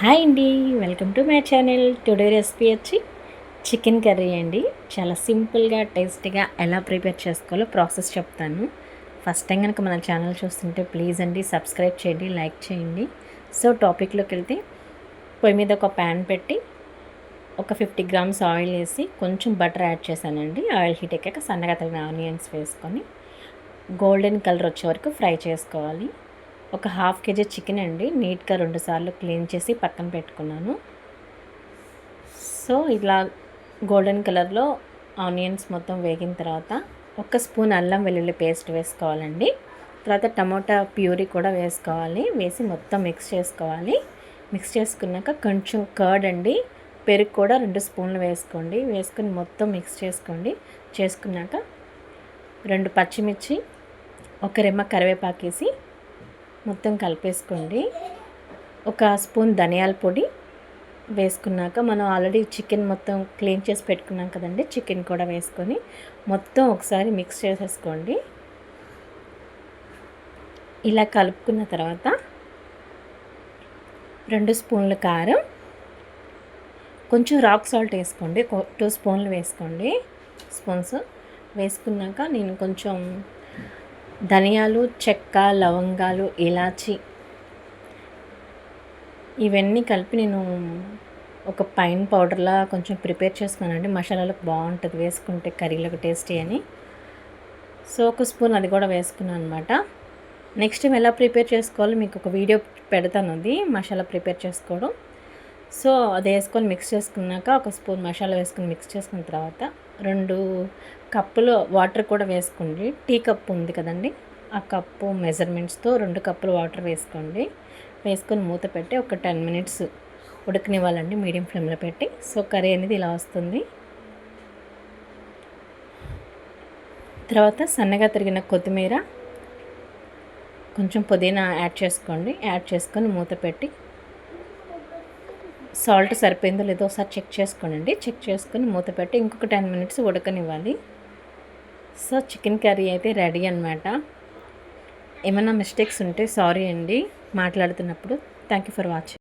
Hi అండి, welcome to my channel. Today recipe వచ్చి chicken curry అండి. చాలా సింపుల్గా టేస్టీగా ఎలా ప్రిపేర్ చేసుకోవాలో ప్రాసెస్ చెప్తాను. ఫస్ట్ టైం కనుక మన ఛానల్ చూస్తుంటే ప్లీజ్ అండి సబ్స్క్రైబ్ చేయండి, లైక్ చేయండి. సో టాపిక్లోకి వెళ్తే, పొయ్యి మీద ఒక ప్యాన్ పెట్టి ఒక 50 గ్రామ్స్ ఆయిల్ వేసి కొంచెం బటర్ యాడ్ చేశానండి. ఆయిల్ హీట్ ఎక్కాక సన్నగా తగిన ఆనియన్స్ వేసుకొని గోల్డెన్ కలర్ వచ్చే వరకు ఫ్రై చేసుకోవాలి. ఒక హాఫ్ కేజీ చికెన్ అండి, నీట్గా 2 సార్లు క్లీన్ చేసి పక్కన పెట్టుకున్నాను. సో ఇలా గోల్డెన్ కలర్లో ఆనియన్స్ మొత్తం వేగిన తర్వాత 1 స్పూన్ అల్లం వెల్లుల్లి పేస్ట్ వేసుకోవాలండి. తర్వాత టమోటా ప్యూరీ కూడా వేసుకోవాలి. వేసి మొత్తం మిక్స్ చేసుకోవాలి. మిక్స్ చేసుకున్నాక కొంచెం కర్డ్ అండి, పెరుగు కూడా 2 స్పూన్లు వేసుకోండి. వేసుకొని మొత్తం మిక్స్ చేసుకోండి. చేసుకున్నాక 2 పచ్చిమిర్చి, 1 రెమ్మ కరివేపాకేసి మొత్తం కలిపేసుకోండి. 1 స్పూన్ ధనియాల పొడి వేసుకున్నాక మనం ఆల్రెడీ చికెన్ మొత్తం క్లీన్ చేసి పెట్టుకున్నాం కదండి, చికెన్ కూడా వేసుకొని మొత్తం ఒకసారి మిక్స్ చేసేసుకోండి. ఇలా కలుపుకున్న తర్వాత 2 స్పూన్ల కారం, కొంచెం రాక్ సాల్ట్ వేసుకోండి. 2 స్పూన్లు వేసుకోండి, స్పూన్స్ వేసుకున్నాక నేను కొంచెం ధనియాలు, చెక్క, లవంగాలు, ఇలాచి ఇవన్నీ కలిపి నేను ఒక పైన్ పౌడర్లా కొంచెం ప్రిపేర్ చేసుకున్నానండి. మసాలాలకు బాగుంటుంది వేసుకుంటే కర్రీలకు టేస్టీ అని. సో 1 స్పూన్ అది కూడా వేసుకున్నాను అనమాట. నెక్స్ట్ టైం ఎలా ప్రిపేర్ చేసుకోవాలో మీకు ఒక వీడియో పెడతాను, అది మసాలా ప్రిపేర్ చేసుకోవడం. సో అది వేసుకొని మిక్స్ చేసుకున్నాక 1 స్పూన్ మసాలా వేసుకొని మిక్స్ చేసుకున్న తర్వాత 2 కప్పులు వాటర్ కూడా వేసుకోండి. టీ కప్పు ఉంది కదండి, ఆ కప్పు మెజర్మెంట్స్తో 2 కప్పులు వాటర్ వేసుకోండి. వేసుకొని మూత పెట్టి ఒక 10 మినిట్స్ ఉడకనివ్వాలండి మీడియం ఫ్లేమ్లో పెట్టి. సో కర్రీ అనేది ఇలా వస్తుంది. తర్వాత సన్నగా తరిగిన కొత్తిమీర, కొంచెం పుదీనా యాడ్ చేసుకోండి. యాడ్ చేసుకొని మూత పెట్టి సాల్ట్ సరిపోయిందో లేదో ఒకసారి చెక్ చేసుకోండి. చెక్ చేసుకొని మూత పెట్టి ఇంకొక 10 మినిట్స్ ఉడకనివ్వాలి. సో చికెన్ కర్రీ అయితే రెడీ అనమాట. ఏమైనా మిస్టేక్స్ ఉంటే సారీ అండి మాట్లాడుతున్నప్పుడు. Thank you for watching.